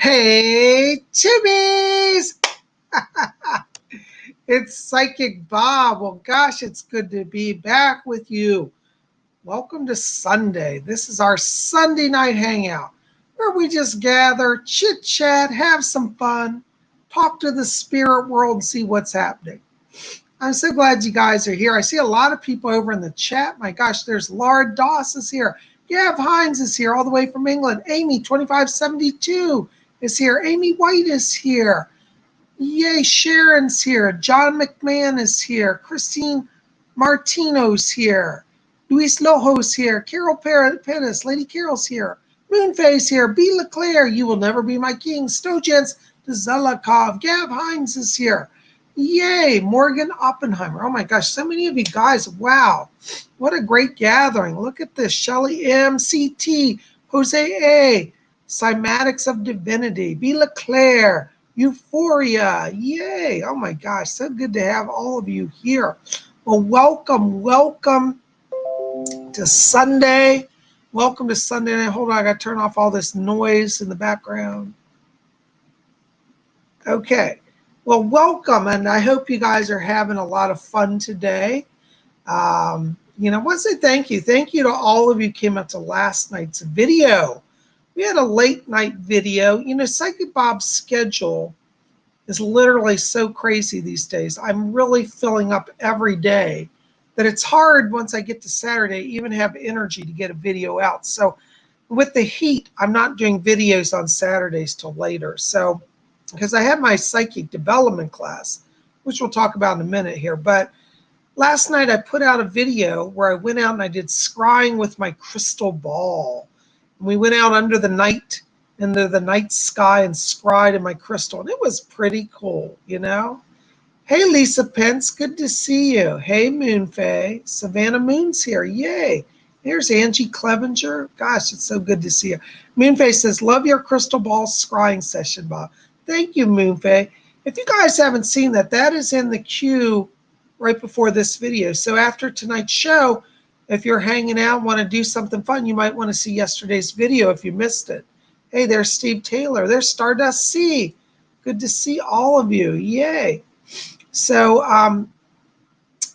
Hey, Chibbies! It's Psychic Bob. Well, gosh, it's good to be back with you. Welcome to Sunday. This is our Sunday night hangout where we just gather, chit chat, have some fun, talk to the spirit world, and see what's happening. I'm so glad you guys are here. I see a lot of people over in the chat. My gosh, there's Laura Doss is here. Gav Hines is here all the way from England. Amy 2572 is here. Amy White is here. Yay, Sharon's here. John McMahon is here. Christine Martino's here. Luis Lojo's here. Carol Pettis. Lady Carol's here. Moonface here. B. Leclerc. You will never be my king. Stojens Zelikov. Gav Hines is here. Yay, Morgan Oppenheimer. Oh my gosh, so many of you guys. Wow. What a great gathering. Look at this. Shelley M. CT. Jose A. Cymatics of Divinity. B. Leclerc. Euphoria. Yay. Oh my gosh. So good to have all of you here. Well, welcome to Sunday. Welcome to Sunday night. Hold on. I got to turn off all this noise in the background. Okay. Well, welcome. And I hope you guys are having a lot of fun today. I want to say thank you. Thank you to all of you who came up to last night's video. We had a late night video. Psychic Bob's schedule is literally so crazy these days. I'm really filling up every day that it's hard once I get to Saturday even have energy to get a video out. So with the heat, I'm not doing videos on Saturdays till later. So because I have my psychic development class, which we'll talk about in a minute here. But last night I put out a video where I went out and I did scrying with my crystal ball. We went out under the night sky and scryed in my crystal. And it was pretty cool, Hey, Lisa Pence, good to see you. Hey, Moonfae. Savannah Moon's here. Yay. Here's Angie Clevenger. Gosh, it's so good to see you. Moonfae says, love your crystal ball scrying session, Bob. Thank you, Moonfae. If you guys haven't seen that, that is in the queue right before this video. So after tonight's show, if you're hanging out and want to do something fun, you might want to see yesterday's video if you missed it. Hey, there's Steve Taylor. There's Stardust C. Good to see all of you. Yay. So,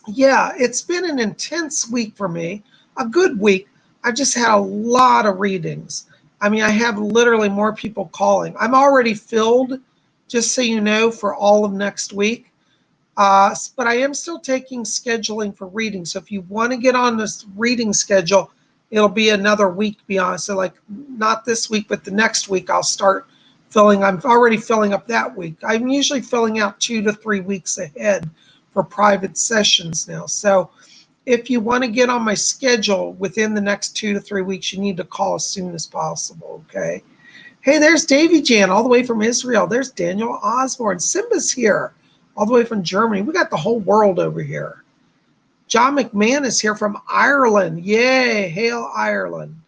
yeah, it's been an intense week for me, a good week. I've just had a lot of readings. I mean, I have literally more people calling. I'm already filled, just so you know, for all of next week. But I am still taking scheduling for reading. So if you want to get on this reading schedule, it'll be another week beyond. So like not this week, but the next week I'll start filling. I'm already filling up that week. I'm usually filling out 2 to 3 weeks ahead for private sessions now. So if you want to get on my schedule within the next 2 to 3 weeks, you need to call as soon as possible, okay? Hey, there's Davy Jan all the way from Israel. There's Daniel Osborne. Simba's here all the way from Germany. We got the whole world over here. John McMahon is here from Ireland. Yay, hail Ireland.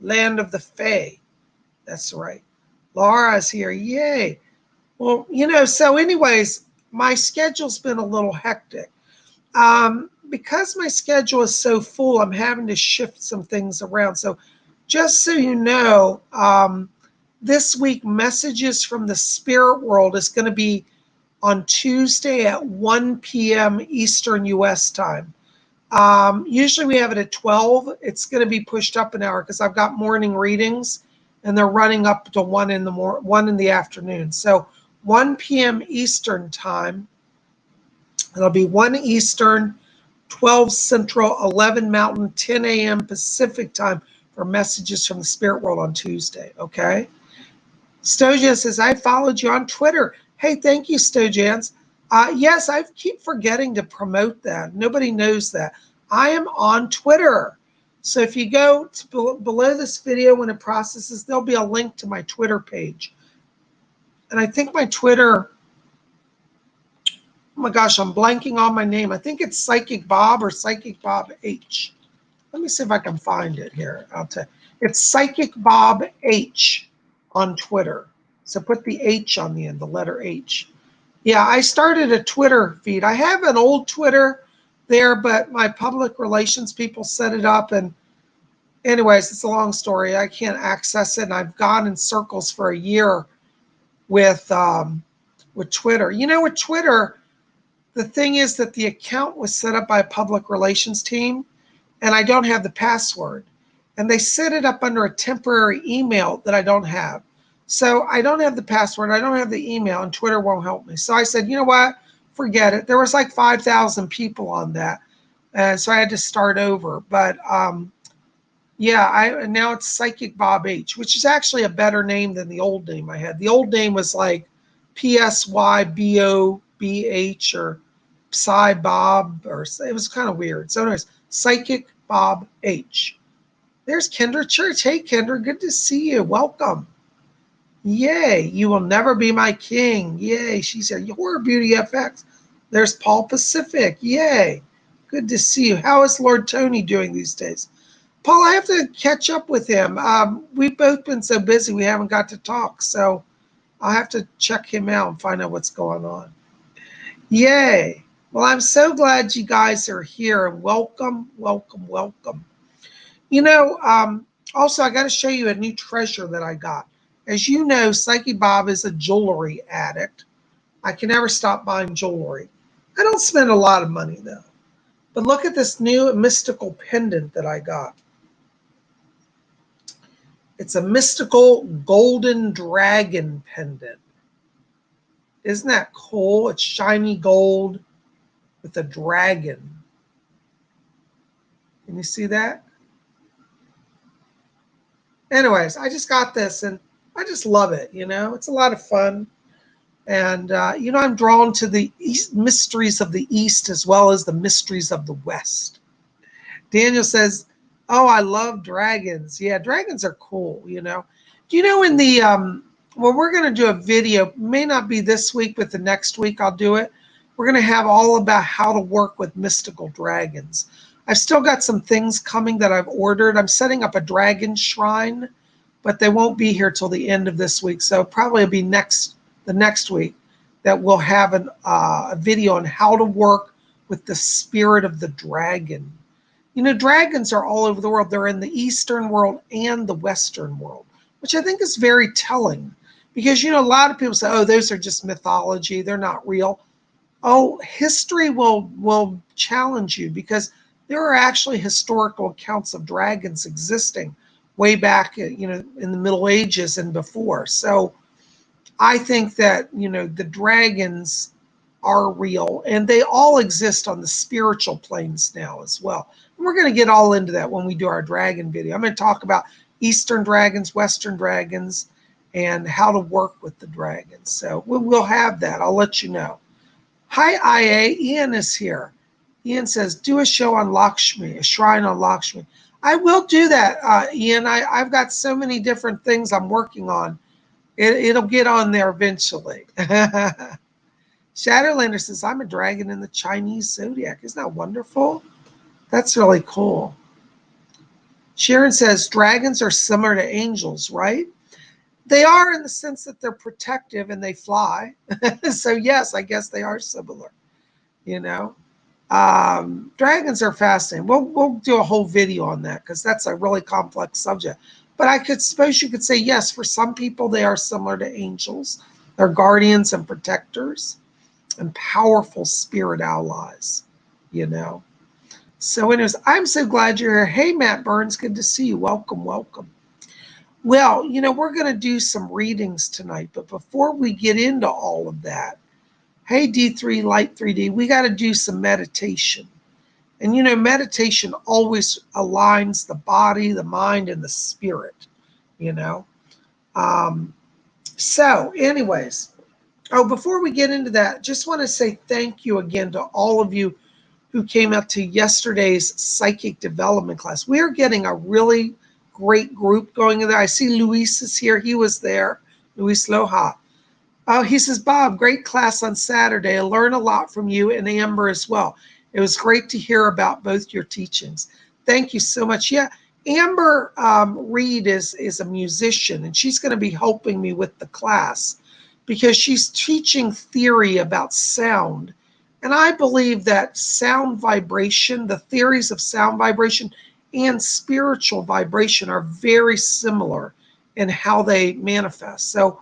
Land of the Fae. That's right. Laura's here. Yay. Well, so anyways, my schedule's been a little hectic. Because my schedule is so full, I'm having to shift some things around. So just so you know, this week, Messages from the Spirit World is going to be on Tuesday at 1 p.m. Eastern U.S. time. Usually we have it at 12. It's going to be pushed up an hour because I've got morning readings and they're running up to 1 in the afternoon. So 1 p.m. Eastern time. It'll be 1 Eastern, 12 Central, 11 Mountain, 10 a.m. Pacific time for Messages from the Spirit World on Tuesday, okay? Stojan says, I followed you on Twitter. Hey, thank you, Stojans. Yes, I keep forgetting to promote that. Nobody knows that. I am on Twitter. So if you go to below this video when it processes, there'll be a link to my Twitter page. And I think my Twitter, oh my gosh, I'm blanking on my name. I think it's Psychic Bob or Psychic Bob H. Let me see if I can find it here. I'll tell you. It's Psychic Bob H on Twitter. So put the H on the end, the letter H. Yeah, I started a Twitter feed. I have an old Twitter there, but my public relations people set it up and anyways, it's a long story. I can't access it, and I've gone in circles for a year with Twitter. You know, with Twitter, the thing is that the account was set up by a public relations team, and I don't have the password. And they set it up under a temporary email that I don't have. So I don't have the password, I don't have the email, and Twitter won't help me. So I said, you know what? Forget it. There was like 5,000 people on that. And so I had to start over. But yeah, now it's Psychic Bob H, which is actually a better name than the old name I had. The old name was like PSYBOBH or Psy Bob, or it was kind of weird. So anyways, Psychic Bob H. There's Kendra Church. Hey Kendra, good to see you. Welcome. Yay, you will never be my king. Yay, she said, Horror Beauty FX. There's Paul Pacific. Yay, good to see you. How is Lord Tony doing these days? Paul, I have to catch up with him. We've both been so busy we haven't got to talk, so I'll have to check him out and find out what's going on. Yay. Well, I'm so glad you guys are here, and welcome, welcome, welcome. You know, also, I got to show you a new treasure that I got. As you know, Psychic Bob is a jewelry addict. I can never stop buying jewelry. I don't spend a lot of money, though. But look at this new mystical pendant that I got. It's a mystical golden dragon pendant. Isn't that cool? It's shiny gold with a dragon. Can you see that? Anyways, I just got this and I just love it. You know, it's a lot of fun. And, you know, I'm drawn to the mysteries of the East as well as the mysteries of the West. Daniel says, oh, I love dragons. Yeah, dragons are cool, you know. Do you know in the, well, we're going to do a video, may not be this week, but the next week I'll do it. We're going to have all about how to work with mystical dragons. I've still got some things coming that I've ordered. I'm setting up a dragon shrine, but they won't be here till the end of this week. So probably it'll be the next week that we'll have a video on how to work with the spirit of the dragon. You know, dragons are all over the world. They're in the Eastern world and the Western world, which I think is very telling because, you know, a lot of people say, oh, those are just mythology. They're not real. Oh, history will challenge you because there are actually historical accounts of dragons existing way back, you know, in the Middle Ages and before. So I think that, you know, the dragons are real and they all exist on the spiritual planes now as well. And we're going to get all into that when we do our dragon video. I'm going to talk about Eastern dragons, Western dragons, and how to work with the dragons. So we'll have that. I'll let you know. Hi, IA. Ian is here. Ian says, do a show on Lakshmi, a shrine on Lakshmi. I will do that, Ian. I've got so many different things I'm working on. It'll get on there eventually. Shadowlander says, I'm a dragon in the Chinese zodiac. Isn't that wonderful? That's really cool. Sharon says, dragons are similar to angels, right? They are in the sense that they're protective and they fly. So yes, I guess they are similar, you know. Dragons are fascinating. We'll do a whole video on that because that's a really complex subject. But I could suppose you could say, yes, for some people, they are similar to angels. They're guardians and protectors and powerful spirit allies, you know. So anyways, I'm so glad you're here. Hey, Matt Burns, good to see you. Welcome, welcome. Well, you know, we're going to do some readings tonight. But before we get into all of that, hey, D3 Light 3D, we got to do some meditation. And, you know, meditation always aligns the body, the mind, and the spirit, you know. So anyways, before we get into that, just want to say thank you again to all of you who came up to yesterday's psychic development class. We are getting a really great group going in there. I see Luis is here. He was there, Luis Loja. He says, Bob, great class on Saturday. I learned a lot from you and Amber as well. It was great to hear about both your teachings. Thank you so much. Yeah, Amber Reed is a musician, and she's going to be helping me with the class because she's teaching theory about sound. And I believe that sound vibration, the theories of sound vibration and spiritual vibration are very similar in how they manifest. So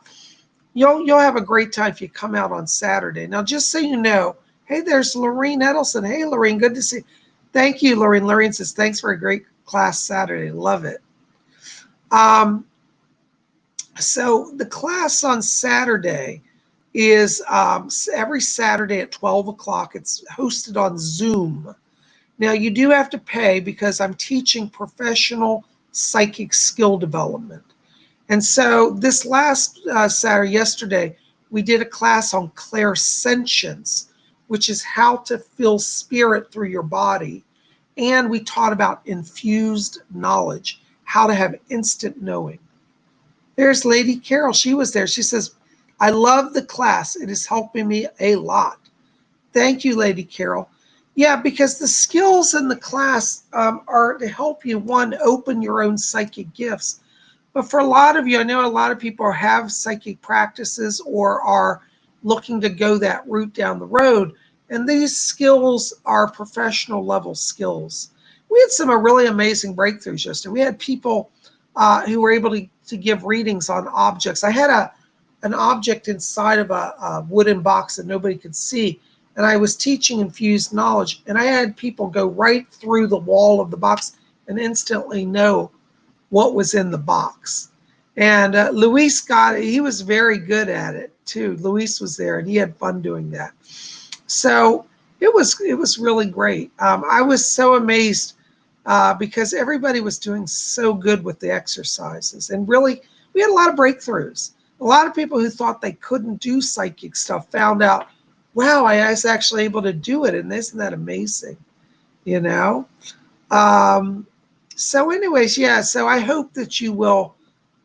you'll have a great time if you come out on Saturday. Now, just so you know, hey, there's Lorene Edelson. Hey, Lorene, good to see you. Thank you, Lorene. Lorene says, thanks for a great class Saturday. Love it. So the class on Saturday is every Saturday at 12 o'clock. It's hosted on Zoom. Now, you do have to pay because I'm teaching professional psychic skill development. And so this last Saturday, yesterday, we did a class on clairsentience, which is how to feel spirit through your body. And we taught about infused knowledge, how to have instant knowing. There's Lady Carol. She was there. She says, I love the class. It is helping me a lot. Thank you, Lady Carol. Yeah, because the skills in the class are to help you, one, open your own psychic gifts. But for a lot of you, I know a lot of people have psychic practices or are looking to go that route down the road. And these skills are professional level skills. We had some really amazing breakthroughs yesterday. We had people who were able to give readings on objects. I had an object inside of a wooden box that nobody could see. And I was teaching infused knowledge. And I had people go right through the wall of the box and instantly know what was in the box. And Luis got it. He was very good at it too. Luis was there and he had fun doing that. So it was really great. I was so amazed because everybody was doing so good with the exercises. And really, we had a lot of breakthroughs. A lot of people who thought they couldn't do psychic stuff found out, wow, I was actually able to do it. And isn't that amazing? You know? So anyways, yeah, so I hope that you will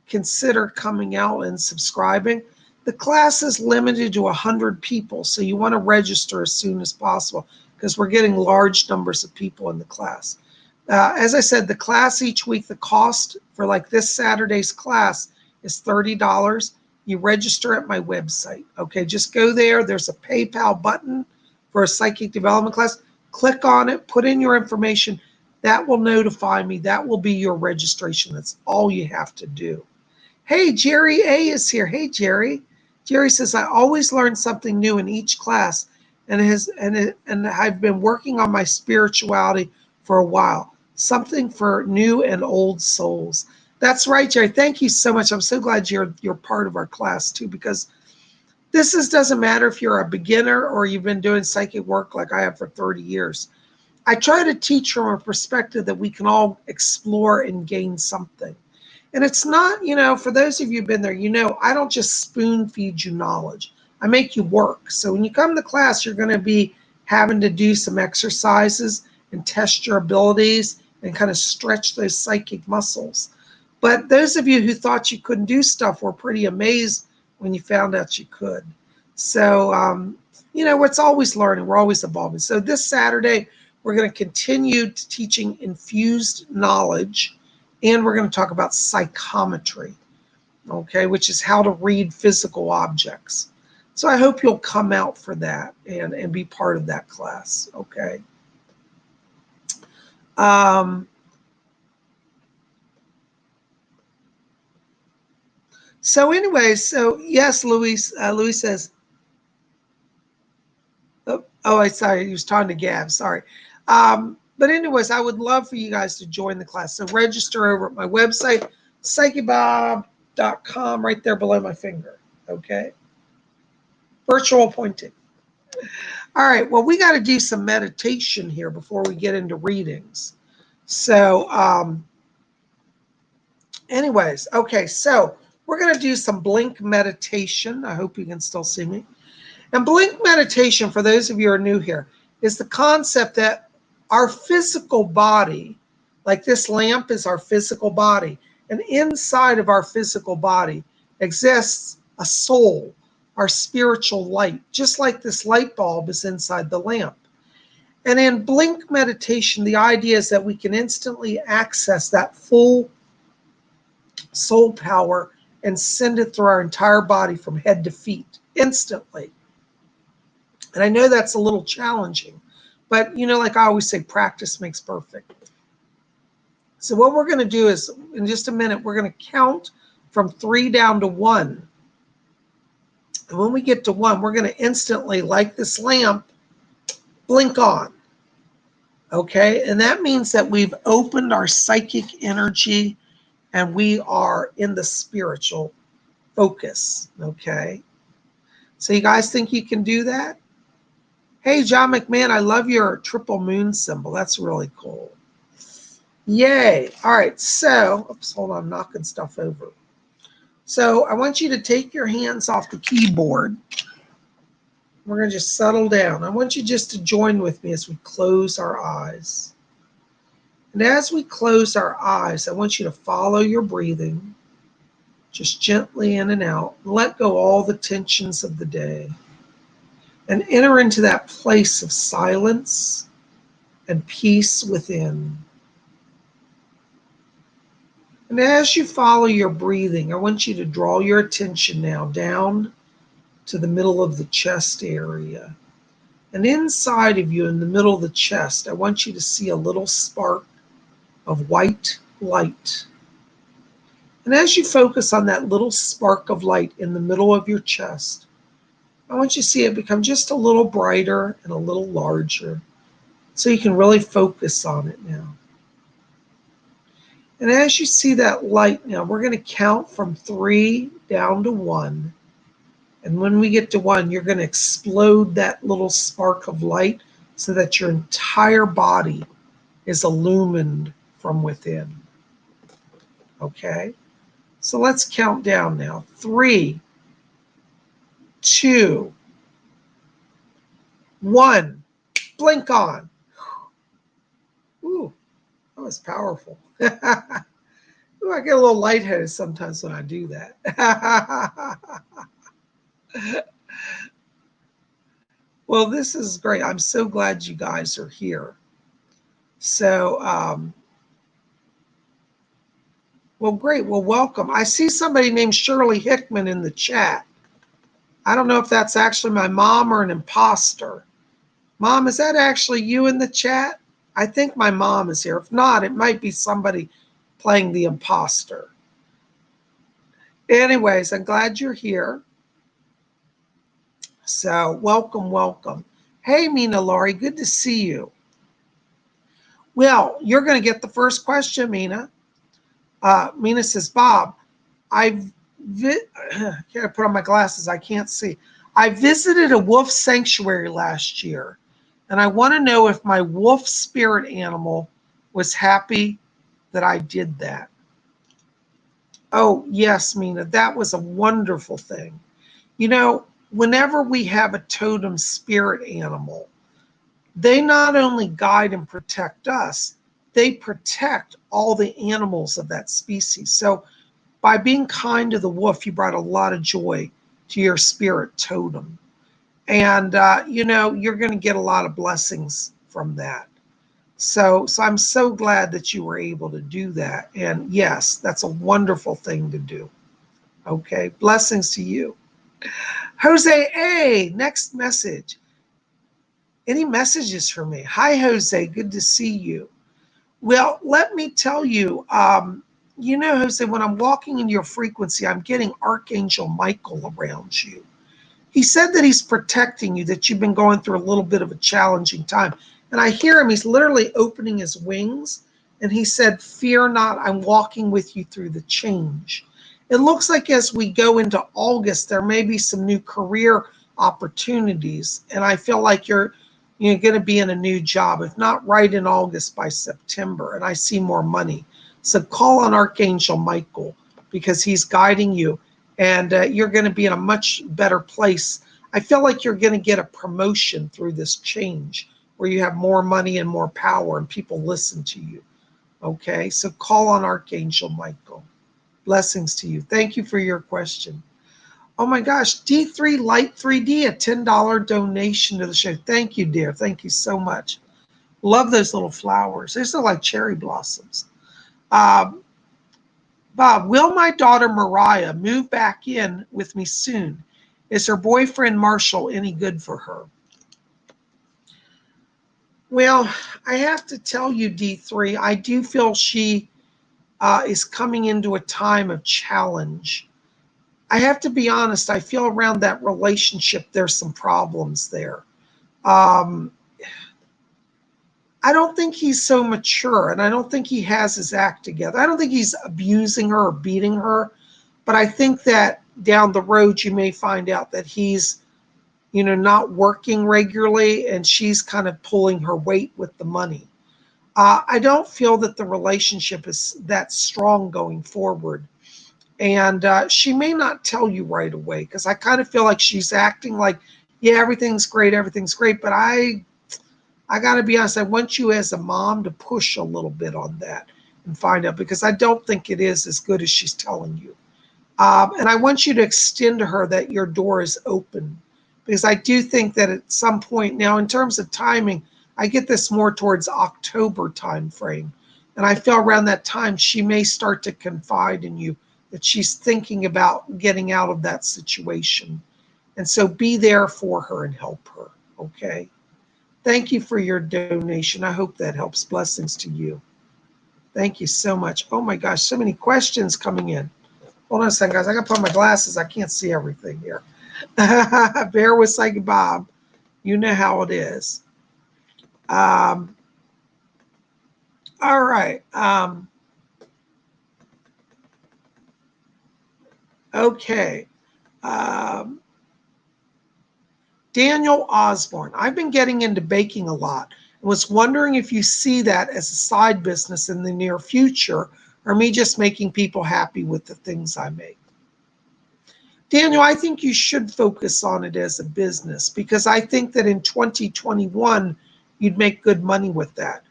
consider coming out and subscribing. The class is limited to 100 people, so you want to register as soon as possible because we're getting large numbers of people in the class. As I said, the class each week, the cost for like this Saturday's class is $30. You register at my website, okay? Just go there. There's a PayPal button for a psychic development class. Click on it, put in your information. That will notify me. That will be your registration. That's all you have to do. Hey, Jerry A is here. Hey, Jerry. Jerry says, I always learn something new in each class and I've been working on my spirituality for a while. Something for new and old souls. That's right, Jerry. Thank you so much. I'm so glad you're part of our class too, because doesn't matter if you're a beginner or you've been doing psychic work like I have for 30 years. I try to teach from a perspective that we can all explore and gain something. And it's not, for those of you who've been there, I don't just spoon feed you knowledge. I make you work. So when you come to class, you're going to be having to do some exercises and test your abilities and kind of stretch those psychic muscles. But those of you who thought you couldn't do stuff were pretty amazed when you found out you could. So, it's always learning. We're always evolving. So this Saturday, we're going to continue teaching infused knowledge, and we're going to talk about psychometry, okay, which is how to read physical objects. So I hope you'll come out for that and be part of that class, okay? So anyways, so yes, Luis says, sorry, he was talking to Gab, sorry. But anyways, I would love for you guys to join the class. So register over at my website, PsychicBob.com, right there below my finger, okay? Virtual appointing. All right, well, we got to do some meditation here before we get into readings. So anyways, okay, so we're going to do some blink meditation. I hope you can still see me. And blink meditation, for those of you who are new here, is the concept that our physical body, like this lamp is our physical body, and inside of our physical body exists a soul, our spiritual light, just like this light bulb is inside the lamp. And in blink meditation, the idea is that we can instantly access that full soul power and send it through our entire body from head to feet instantly. And I know that's a little challenging, but like I always say, practice makes perfect. So what we're going to do is, in just a minute, we're going to count from 3 down to 1. And when we get to 1, we're going to instantly, like this lamp, blink on. Okay? And that means that we've opened our psychic energy and we are in the spiritual focus. Okay? So you guys think you can do that? Hey, John McMahon, I love your triple moon symbol. That's really cool. Yay. All right. So, oops, hold on, I'm knocking stuff over. So I want you to take your hands off the keyboard. We're going to just settle down. I want you just to join with me as we close our eyes. And as we close our eyes, I want you to follow your breathing, just gently in and out. Let go all the tensions of the day and enter into that place of silence and peace within. And as you follow your breathing, I want you to draw your attention now down to the middle of the chest area. And inside of you, in the middle of the chest, I want you to see a little spark of white light. And as you focus on that little spark of light in the middle of your chest, I want you to see it become just a little brighter and a little larger so you can really focus on it now. And as you see that light now, we're going to count from 3 down to 1. And when we get to 1, you're going to explode that little spark of light so that your entire body is illumined from within. Okay? So let's count down now. 3, 2, 1. Blink on. Ooh, that was powerful. Ooh, I get a little lightheaded sometimes when I do that. Well, this is great. I'm so glad you guys are here. So, well, great. Well, welcome. I see somebody named Shirley Hickman in the chat. I don't know if that's actually my mom or an imposter. Mom, is that actually you in the chat? I think my mom is here. If not, it might be somebody playing the imposter. Anyways, I'm glad you're here. So welcome, welcome. Hey, Mina Laurie, good to see you. Well, you're going to get the first question, Mina. Mina says, Bob, can't put on my glasses, I can't see. I visited a wolf sanctuary last year, and I want to know if my wolf spirit animal was happy that I did that. Oh, yes, Mina, that was a wonderful thing. You know, whenever we have a totem spirit animal, they not only guide and protect us, they protect all the animals of that species. So by being kind to the wolf, you brought a lot of joy to your spirit totem. And, you know, you're going to get a lot of blessings from that. So I'm so glad that you were able to do that. And yes, that's a wonderful thing to do. Okay, blessings to you. Jose A, next message. Any messages for me? Hi, Jose, good to see you. Well, let me tell you, you know, Jose, when I'm walking in your frequency, I'm getting Archangel Michael around you. He said that he's protecting you, that you've been going through a little bit of a challenging time. And I hear him, he's literally opening his wings. And he said, fear not, I'm walking with you through the change. It looks like as we go into August, there may be some new career opportunities. And I feel like you're going to be in a new job, if not right in August, by September. And I see more money. So call on Archangel Michael because he's guiding you. And you're going to be in a much better place. I feel like you're going to get a promotion through this change where you have more money and more power and people listen to you. Okay, so call on Archangel Michael. Blessings to you. Thank you for your question. Oh my gosh, D3 Light 3D, a $10 donation to the show. Thank you, dear. Thank you so much. Love those little flowers. They look like cherry blossoms. Bob, will my daughter Mariah move back in with me soon? Is her boyfriend Marshall any good for her? Well, I have to tell you, D3, I do feel she is coming into a time of challenge. I have to be honest, I feel around that relationship, there's some problems there. Um, I don't think he's so mature, and I don't think he has his act together. I don't think he's abusing her or beating her, but I think that down the road you may find out that he's, not working regularly, and she's kind of pulling her weight with the money. I don't feel that the relationship is that strong going forward. And she may not tell you right away, because I kind of feel like she's acting like, yeah, everything's great. But I got to be honest, I want you as a mom to push a little bit on that and find out, because I don't think it is as good as she's telling you. And I want you to extend to her that your door is open, because I do think that at some point now, in terms of timing, I get this more towards October time frame. And I feel around that time she may start to confide in you that she's thinking about getting out of that situation. And so be there for her and help her. Okay. Thank you for your donation. I hope that helps. Blessings to you. Thank you so much. Oh my gosh, so many questions coming in. Hold on a second, guys. I got to put on my glasses. I can't see everything here. Bear with Psychic Bob. You know how it is. All right. Okay. Um, Daniel Osborne. I've been getting into baking a lot and was wondering if you see that as a side business in the near future, or me just making people happy with the things I make. Daniel, I think you should focus on it as a business, because I think that in 2021, you'd make good money with that.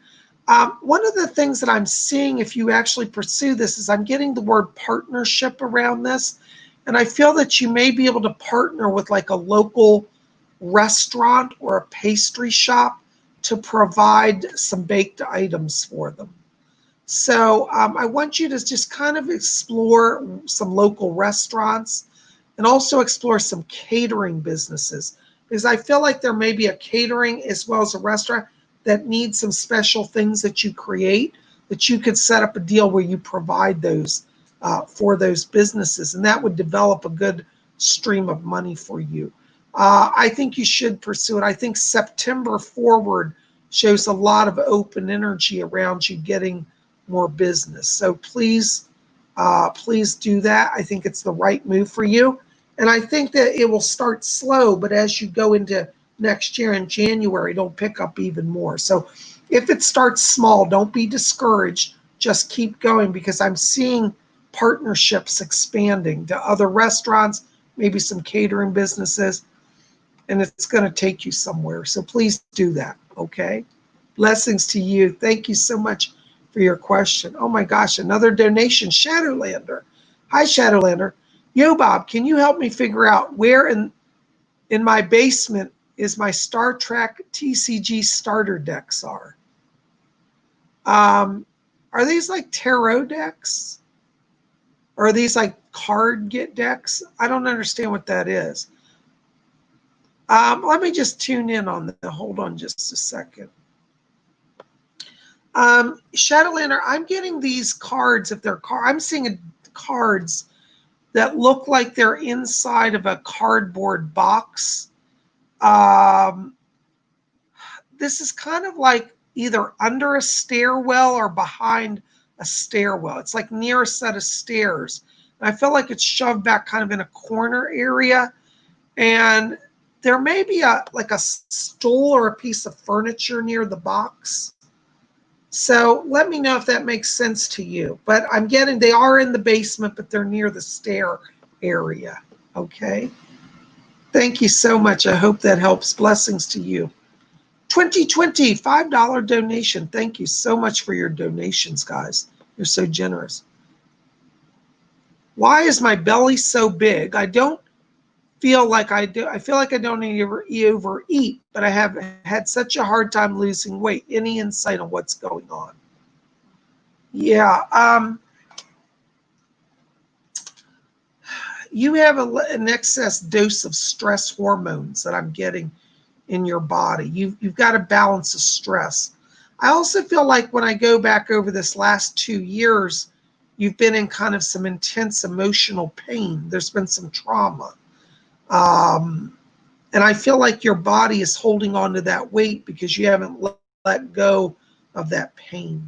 One of the things that I'm seeing, if you actually pursue this, is I'm getting the word partnership around this. And I feel that you may be able to partner with like a local restaurant or a pastry shop to provide some baked items for them. So I want you to just kind of explore some local restaurants and also explore some catering businesses, because I feel like there may be a catering as well as a restaurant that needs some special things that you create, that you could set up a deal where you provide those for those businesses, and that would develop a good stream of money for you. I think you should pursue it. I think September forward shows a lot of open energy around you getting more business. So please, please do that. I think it's the right move for you. And I think that it will start slow, but as you go into next year in January, it'll pick up even more. So if it starts small, don't be discouraged. Just keep going, because I'm seeing partnerships expanding to other restaurants, maybe some catering businesses, and it's going to take you somewhere. So please do that. Okay. Blessings to you. Thank you so much for your question. Oh my gosh, another donation. Shadowlander. Hi, Shadowlander. Yo, Bob, can you help me figure out where in my basement is my Star Trek TCG starter decks are? Are these like tarot decks? Or are these like card get decks? I don't understand what that is. Let me just tune in on that. Hold on just a second. Shadowlander, I'm getting these cards. If they're I'm seeing cards that look like they're inside of a cardboard box. This is kind of like either under a stairwell or behind a stairwell. It's like near a set of stairs. And I feel like it's shoved back kind of in a corner area. And there may be like a stool or a piece of furniture near the box. So let me know if that makes sense to you. But I'm getting, they are in the basement, but they're near the stair area. Okay. Thank you so much. I hope that helps. Blessings to you. 2020, $5 donation. Thank you so much for your donations, guys. You're so generous. Why is my belly so big? I don't feel like I do. I feel like I don't overeat, but I have had such a hard time losing weight. Any insight on what's going on? Yeah. You have an excess dose of stress hormones that I'm getting in your body. You've got to balance the stress. I also feel like when I go back over this last 2 years, you've been in kind of some intense emotional pain. There's been some trauma. And I feel like your body is holding on to that weight because you haven't let go of that pain.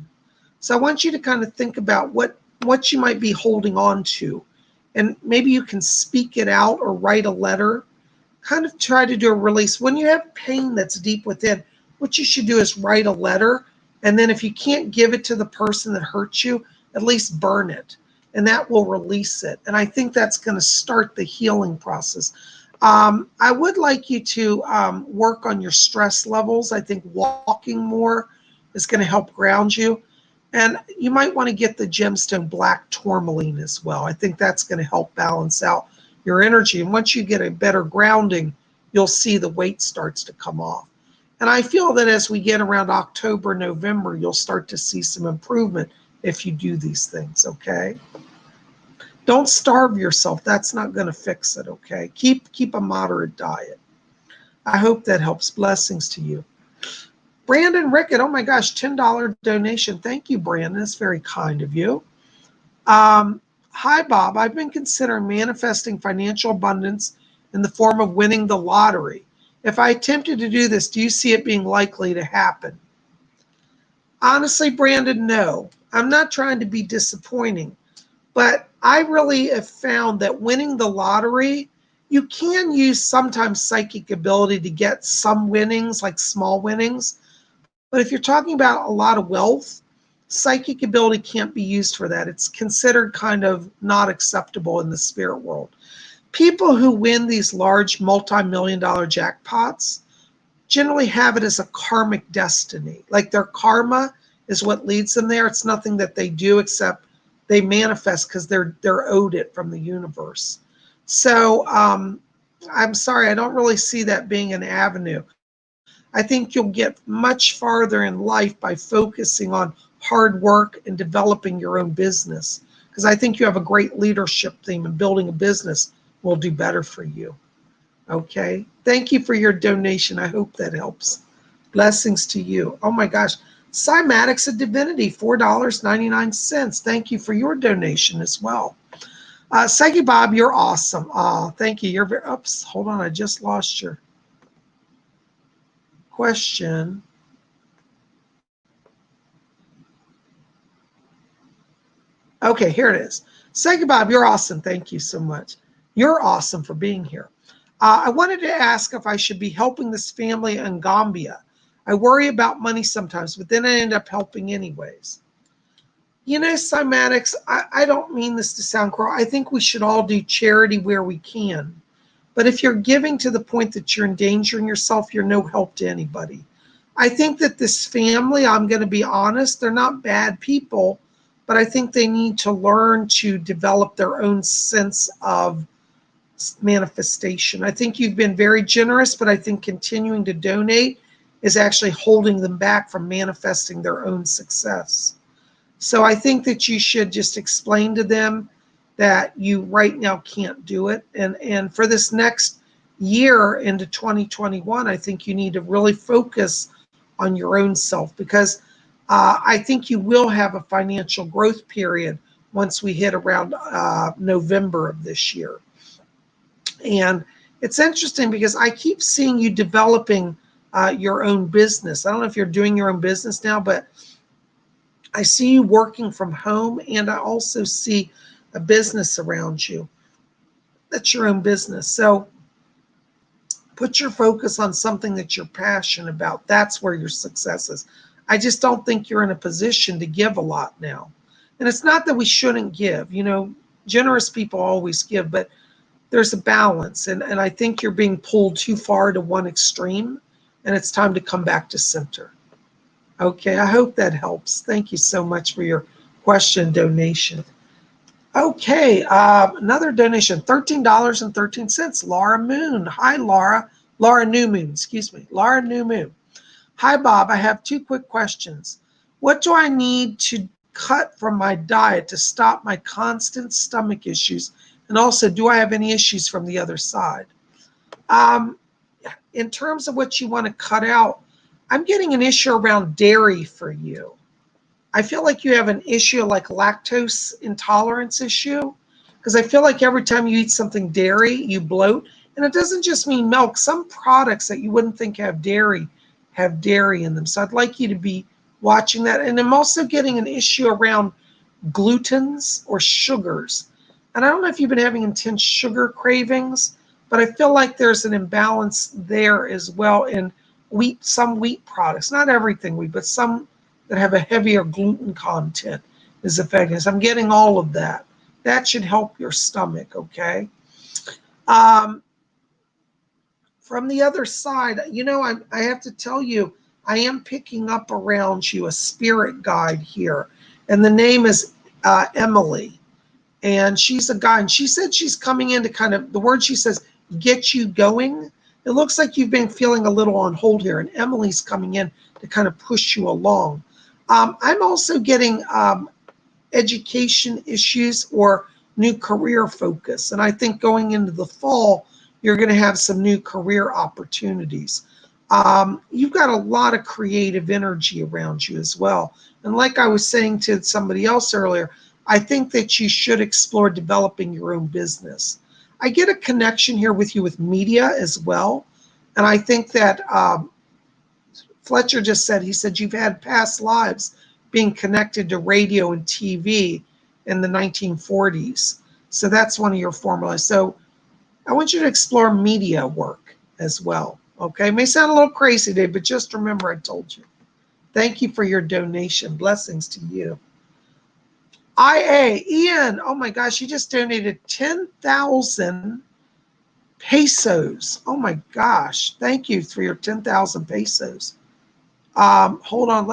So I want you to kind of think about what you might be holding on to. And maybe you can speak it out or write a letter. Kind of try to do a release. When you have pain that's deep within, what you should do is write a letter. And then if you can't give it to the person that hurt you, at least burn it. And that will release it. And I think that's going to start the healing process. I would like you to work on your stress levels. I think walking more is going to help ground you. And you might want to get the gemstone black tourmaline as well. I think that's going to help balance out your energy. And once you get a better grounding, you'll see the weight starts to come off. And I feel that as we get around October, November, you'll start to see some improvement if you do these things, okay? Don't starve yourself. That's not going to fix it, okay? Keep a moderate diet. I hope that helps. Blessings to you. Brandon Rickett, oh my gosh, $10 donation. Thank you, Brandon. That's very kind of you. Hi, Bob. I've been considering manifesting financial abundance in the form of winning the lottery. If I attempted to do this, do you see it being likely to happen? Honestly, Brandon, no. I'm not trying to be disappointing, but I really have found that winning the lottery, you can use sometimes psychic ability to get some winnings, like small winnings. But if you're talking about a lot of wealth, psychic ability can't be used for that. It's considered kind of not acceptable in the spirit world. People who win these large multi-million-dollar jackpots generally have it as a karmic destiny. Like their karma is what leads them there. It's nothing that they do except they manifest because they're owed it from the universe. So I'm sorry, I don't really see that being an avenue. I think you'll get much farther in life by focusing on hard work and developing your own business. Because I think you have a great leadership theme, and building a business will do better for you. Okay? Thank you for your donation. I hope that helps. Blessings to you. Oh my gosh. Cymatics of Divinity, $4.99. Thank you for your donation as well. Psychic Bob, you're awesome. Thank you. You're very, oops, hold on. I just lost your question. Okay, here it is. Psychic Bob, you're awesome. Thank you so much. You're awesome for being here. I wanted to ask if I should be helping this family in Gambia. I worry about money sometimes, but then I end up helping anyways. You know, Cymatics, I don't mean this to sound cruel. I think we should all do charity where we can. But if you're giving to the point that you're endangering yourself, you're no help to anybody. I think that this family, I'm going to be honest, they're not bad people, but I think they need to learn to develop their own sense of manifestation. I think you've been very generous, but I think continuing to donate is actually holding them back from manifesting their own success. So I think that you should just explain to them that you right now can't do it. And for this next year into 2021, I think you need to really focus on your own self, because I think you will have a financial growth period once we hit around November of this year. And it's interesting because I keep seeing you developing your own business. I don't know if you're doing your own business now, but I see you working from home, and I also see a business around you. That's your own business. So put your focus on something that you're passionate about. That's where your success is. I just don't think you're in a position to give a lot now. And it's not that we shouldn't give. You know, generous people always give, but there's a balance. And I think you're being pulled too far to one extreme, and it's time to come back to center. Okay, I hope that helps. Thank you so much for your question donation. Okay, another donation, $13.13. Laura Moon. Hi, Laura. Laura New Moon, excuse me. Laura New Moon. Hi, Bob. I have two quick questions. What do I need to cut from my diet to stop my constant stomach issues? And also, do I have any issues from the other side? in terms of what you want to cut out, I'm getting an issue around dairy for you. I feel like you have an issue like lactose intolerance issue, because I feel like every time you eat something dairy, you bloat. And it doesn't just mean milk. Some products that you wouldn't think have dairy in them. So I'd like you to be watching that. And I'm also getting an issue around glutens or sugars. And I don't know if you've been having intense sugar cravings, but I feel like there's an imbalance there as well in wheat, some wheat products, not everything wheat, but some that have a heavier gluten content is affecting us. I'm getting all of that. That should help your stomach, okay? From the other side, I have to tell you, I am picking up around you a spirit guide here. And the name is Emily. And she's a guy, and she said she's coming in to kind of, the word she says, get you going. It looks like you've been feeling a little on hold here, and Emily's coming in to kind of push you along. I'm also getting education issues or new career focus. And I think going into the fall, you're going to have some new career opportunities. You've got a lot of creative energy around you as well. And like I was saying to somebody else earlier, I think that you should explore developing your own business. I get a connection here with you with media as well. And I think that Fletcher just said, he said, you've had past lives being connected to radio and TV in the 1940s. So that's one of your formulas. So I want you to explore media work as well. Okay, it may sound a little crazy today, but just remember I told you. Thank you for your donation. Blessings to you. IA, Ian, oh my gosh, you just donated 10,000 pesos. Oh my gosh, thank you for your 10,000 pesos. Hold on,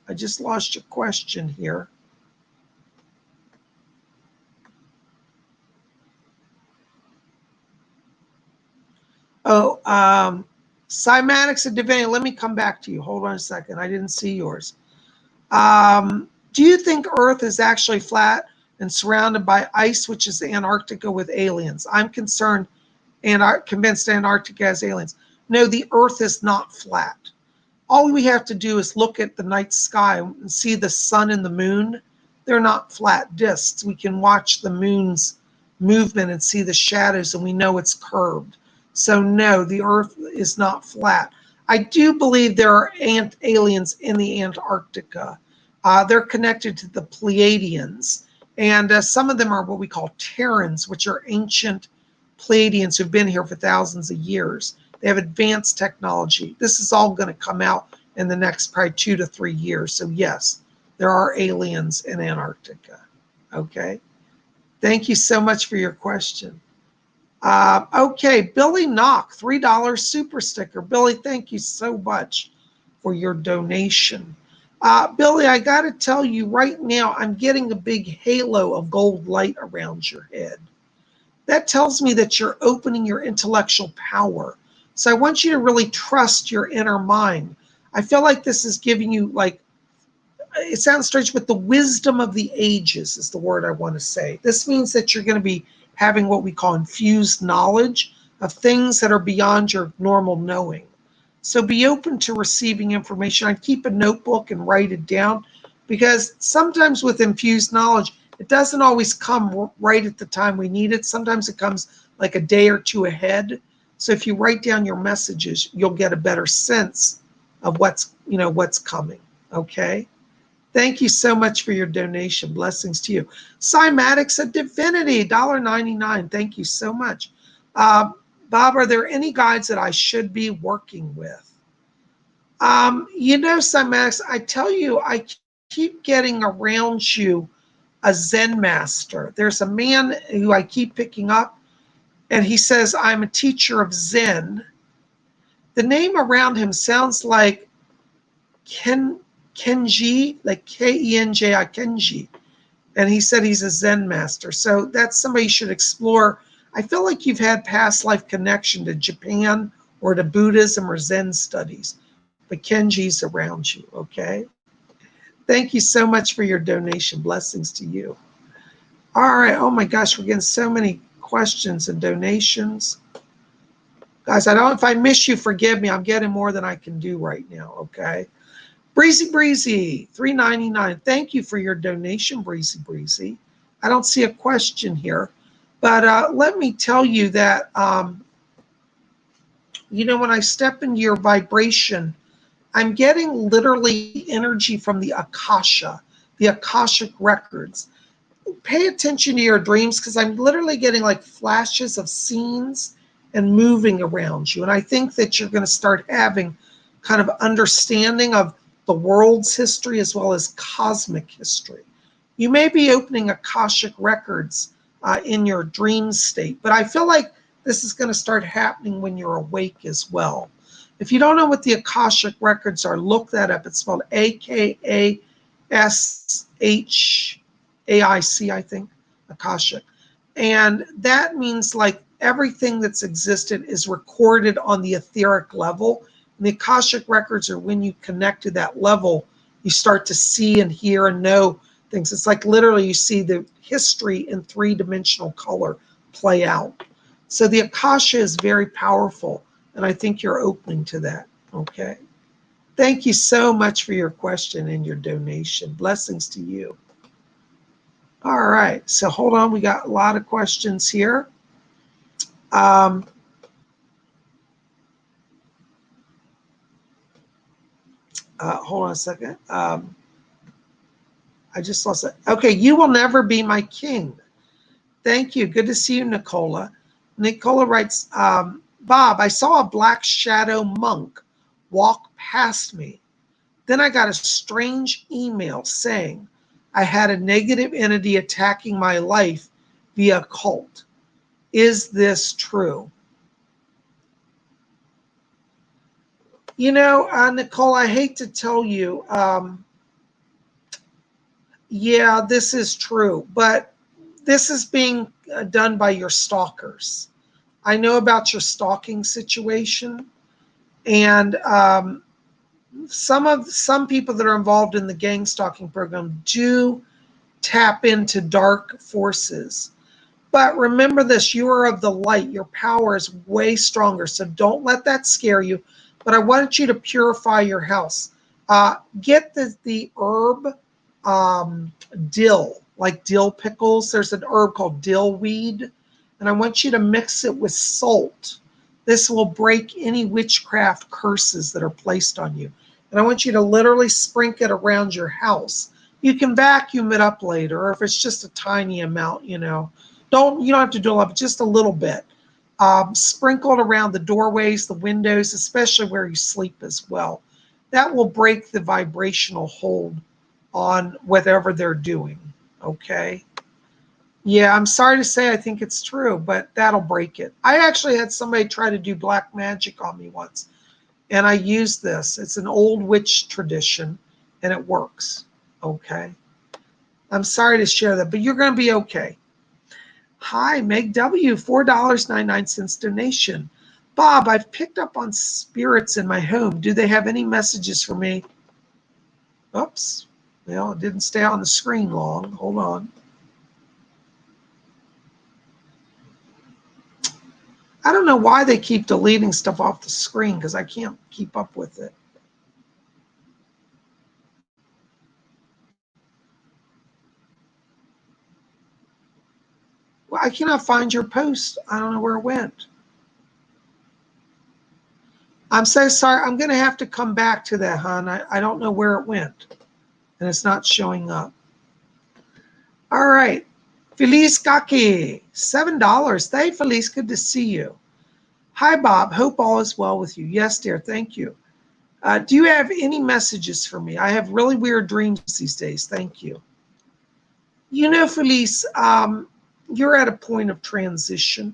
I just lost your question here. Oh, cymatics and divinity. Let me come back to you. Hold on a second. I didn't see yours. Do you think Earth is actually flat and surrounded by ice, which is Antarctica with aliens? I'm concerned and convinced Antarctica has aliens. No, the Earth is not flat. All we have to do is look at the night sky and see the sun and the moon. They're not flat discs. We can watch the moon's movement and see the shadows, and we know it's curved. So no, the Earth is not flat. I do believe there are aliens in the Antarctica. They're connected to the Pleiadians, and some of them are what we call Terrans, which are ancient Pleiadians who've been here for thousands of years. They have advanced technology. This is all going to come out in the next probably 2 to 3 years. So yes, there are aliens in Antarctica. Okay. Thank you so much for your question. Okay, Billy Knock, $3 super sticker. Billy, thank you so much for your donation. Billy, I got to tell you right now, I'm getting a big halo of gold light around your head. That tells me that you're opening your intellectual power. So I want you to really trust your inner mind. I feel like this is giving you, like, it sounds strange, but the wisdom of the ages is the word I want to say. This means that you're going to be having what we call infused knowledge of things that are beyond your normal knowing. So be open to receiving information. I'd keep a notebook and write it down, because sometimes with infused knowledge, it doesn't always come right at the time we need it. Sometimes it comes like a day or two ahead. So if you write down your messages, you'll get a better sense of what's coming. Okay. Thank you so much for your donation. Blessings to you. Cymatics of Divinity, $1.99. Thank you so much. Bob, are there any guides that I should be working with? Cymatics, I tell you, I keep getting around you a Zen master. There's a man who I keep picking up, and he says, I'm a teacher of Zen. The name around him sounds like Kenji, like Kenji, Kenji. And he said he's a Zen master. So that's somebody you should explore. I feel like you've had past life connection to Japan or to Buddhism or Zen studies. But Kenji's around you, okay? Thank you so much for your donation. Blessings to you. All right. Oh my gosh, we're getting so many questions and donations. Guys, I don't, if I miss you, forgive me. I'm getting more than I can do right now, okay? Breezy Breezy, $3.99. Thank you for your donation, Breezy Breezy. I don't see a question here, but let me tell you that, you know, when I step into your vibration, I'm getting literally energy from the Akasha, the Akashic records. Pay attention to your dreams because I'm literally getting like flashes of scenes and moving around you. And I think that you're going to start having kind of understanding of the world's history as well as cosmic history. You may be opening Akashic records in your dream state, but I feel like this is going to start happening when you're awake as well. If you don't know what the Akashic records are, look that up. It's spelled AKASHAIC, I think, Akashic. And that means like everything that's existed is recorded on the etheric level. And the Akashic records are when you connect to that level, you start to see and hear and know things. It's like literally you see the history in three-dimensional color play out. So the Akasha is very powerful, and I think you're opening to that, okay? Thank you so much for your question and your donation. Blessings to you. All right, so hold on. We got a lot of questions here. Hold on a second. I just lost it. Okay, you will never be my king. Thank you. Good to see you, Nicola. Nicola writes, Bob, I saw a black shadow monk walk past me. Then I got a strange email saying I had a negative entity attacking my life via occult. Is this true? You know, Nicole, I hate to tell you, yeah, this is true, but this is being done by your stalkers. I know about your stalking situation, and some people that are involved in the gang stalking program do tap into dark forces. But remember this, you are of the light. Your power is way stronger, so don't let that scare you. But I want you to purify your house. Get the herb dill, like dill pickles. There's an herb called dill weed, and I want you to mix it with salt. This will break any witchcraft curses that are placed on you. And I want you to literally sprinkle it around your house. You can vacuum it up later, or if it's just a tiny amount, you know. You don't have to do a lot, but just a little bit. Sprinkle it around the doorways, the windows, especially where you sleep as well. That will break the vibrational hold on whatever they're doing, okay? Yeah, I'm sorry to say I think it's true, but that'll break it. I actually had somebody try to do black magic on me once, and I used this. It's an old witch tradition, and it works, okay? I'm sorry to share that, but you're going to be okay. Hi, Meg W., $4.99 donation. Bob, I've picked up on spirits in my home. Do they have any messages for me? Oops. Well, it didn't stay on the screen long. Hold on. I don't know why they keep deleting stuff off the screen because I can't keep up with it. Well, I cannot find your post. I don't know where it went. I'm so sorry. I'm going to have to come back to that, hon. I don't know where it went, and it's not showing up. All right. Feliz Kaki, $7. Hey, Feliz, good to see you. Hi, Bob. Hope all is well with you. Yes, dear. Thank you. Do you have any messages for me? I have really weird dreams these days. Thank you. You know, Feliz, you're at a point of transition.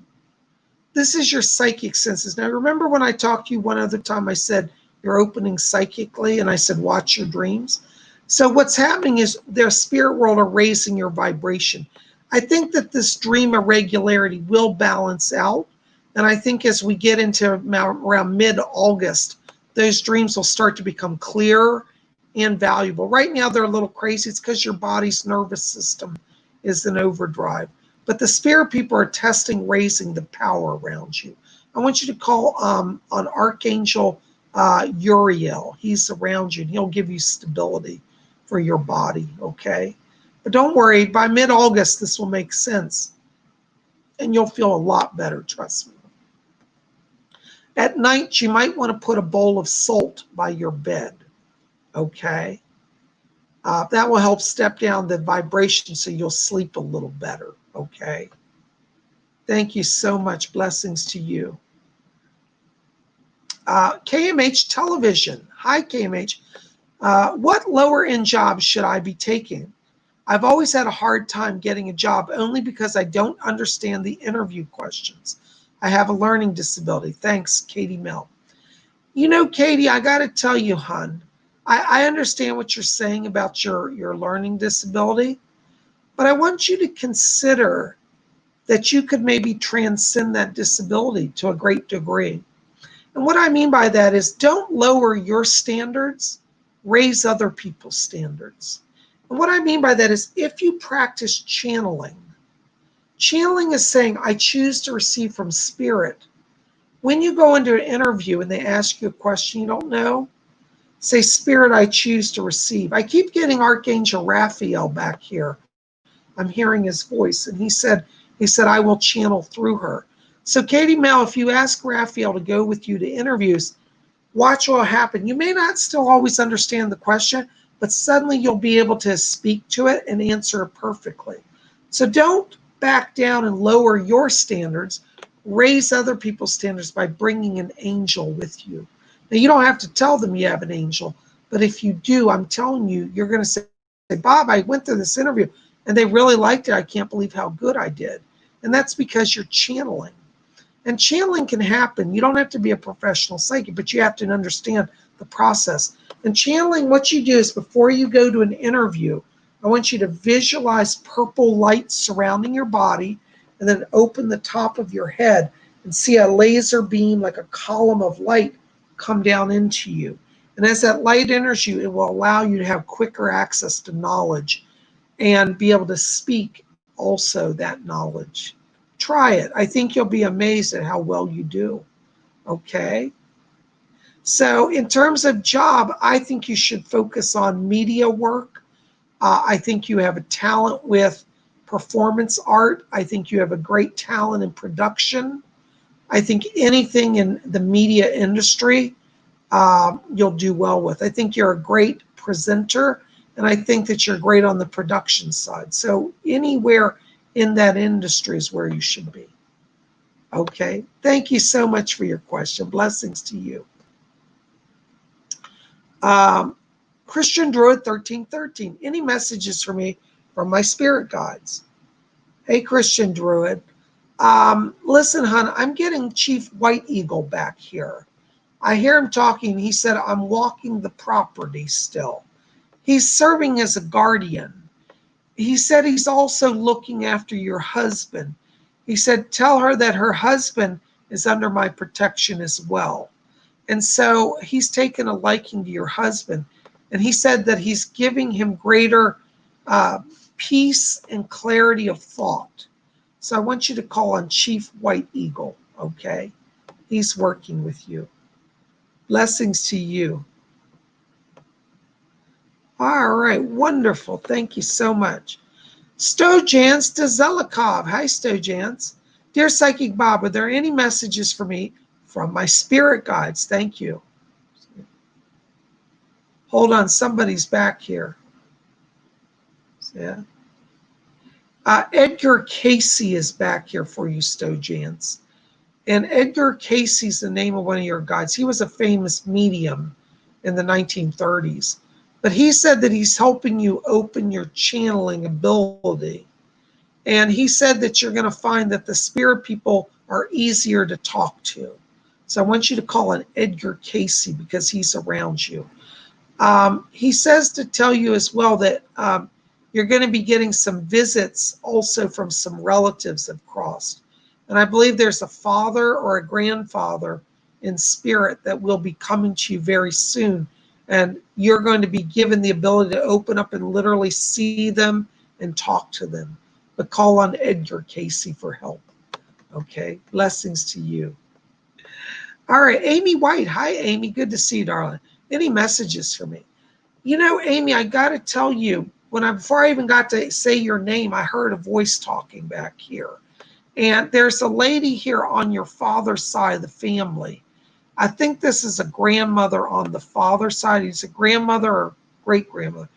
This is your psychic senses. Now, remember when I talked to you one other time, I said you're opening psychically, and I said watch your dreams. So what's happening is their spirit world are raising your vibration. I think that this dream irregularity will balance out. And I think as we get into around mid-August, those dreams will start to become clearer and valuable. Right now, they're a little crazy. It's because your body's nervous system is in overdrive. But the spirit people are testing raising the power around you. I want you to call on Archangel Uriel. He's around you, and he'll give you stability for your body, okay? But don't worry, by mid-August, this will make sense, and you'll feel a lot better, trust me. At night, you might want to put a bowl of salt by your bed, okay? That will help step down the vibration so you'll sleep a little better, okay? Thank you so much. Blessings to you. KMH Television. Hi, KMH. What lower end jobs should I be taking? I've always had a hard time getting a job only because I don't understand the interview questions. I have a learning disability. Thanks, Katie Mill. You know, Katie, I got to tell you, hon, I understand what you're saying about your learning disability, but I want you to consider that you could maybe transcend that disability to a great degree. And what I mean by that is don't lower your standards, raise other people's standards. And what I mean by that is if you practice channeling, channeling is saying, I choose to receive from spirit. When you go into an interview and they ask you a question you don't know, say, Spirit, I choose to receive. I keep getting Archangel Raphael back here. I'm hearing his voice. And he said, I will channel through her. So Katie Mel, if you ask Raphael to go with you to interviews, watch what will happen. You may not still always understand the question, but suddenly you'll be able to speak to it and answer it perfectly. So don't back down and lower your standards. Raise other people's standards by bringing an angel with you. Now, you don't have to tell them you have an angel, but if you do, I'm telling you, you're going to say, Bob, I went through this interview and they really liked it. I can't believe how good I did. And that's because you're channeling. And channeling can happen. You don't have to be a professional psychic, but you have to understand the process. And channeling, what you do is before you go to an interview, I want you to visualize purple light surrounding your body and then open the top of your head and see a laser beam like a column of light come down into you. And as that light enters you, it will allow you to have quicker access to knowledge and be able to speak also that knowledge. Try it. I think you'll be amazed at how well you do. Okay? So in terms of job, I think you should focus on media work. I think you have a talent with performance art. I think you have a great talent in production. I think anything in the media industry, you'll do well with. I think you're a great presenter, and I think that you're great on the production side. So anywhere in that industry is where you should be. Okay, thank you so much for your question. Blessings to you. Christian Druid 1313. Any messages for me from my spirit guides? Hey, Christian Druid. Listen, hon, I'm getting Chief White Eagle back here. I hear him talking. He said, I'm walking the property still. He's serving as a guardian. He said he's also looking after your husband. He said, tell her that her husband is under my protection as well. And so he's taken a liking to your husband. And he said that he's giving him greater peace and clarity of thought. So I want you to call on Chief White Eagle, okay? He's working with you. Blessings to you. All right, wonderful. Thank you so much. Stojans Dezelikov. Hi, Stojans. Dear Psychic Bob, are there any messages for me from my spirit guides? Thank you. Hold on, somebody's back here. Yeah. Edgar Casey is back here for you, Stojans. And Edgar Casey's the name of one of your guides. He was a famous medium in the 1930s. But he said that he's helping you open your channeling ability. And he said that you're going to find that the spirit people are easier to talk to. So I want you to call on Edgar Casey because he's around you. He says to tell you as well that you're going to be getting some visits also from some relatives have crossed. And I believe there's a father or a grandfather in spirit that will be coming to you very soon. And you're going to be given the ability to open up and literally see them and talk to them. But call on Edgar Casey for help. Okay, blessings to you. All right, Amy White. Hi, Amy. Good to see you, darling. Any messages for me? You know, Amy, I got to tell you, before I even got to say your name, I heard a voice talking back here. And there's a lady here on your father's side of the family. I think this is a grandmother on the father's side. He's a grandmother or great grandmother.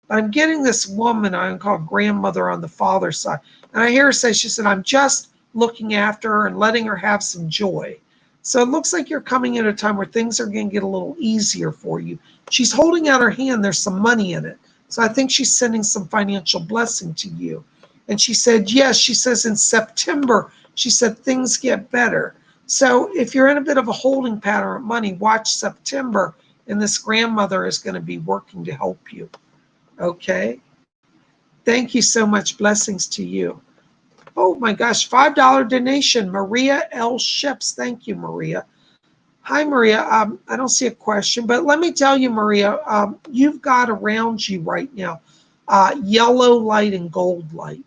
But I'm getting this woman I'm called grandmother on the father's side. And I hear her say, she said, I'm just looking after her and letting her have some joy. So it looks like you're coming at a time where things are going to get a little easier for you. She's holding out her hand. There's some money in it. So I think she's sending some financial blessing to you. And she said, yes, she says in September, she said things get better. So if you're in a bit of a holding pattern of money, watch September, and this grandmother is going to be working to help you. Okay. Thank you so much. Blessings to you. Oh my gosh, $5 donation. Maria L. Ships. Thank you, Maria. Hi, Maria. I don't see a question, but let me tell you, Maria, you've got around you right now yellow light and gold light.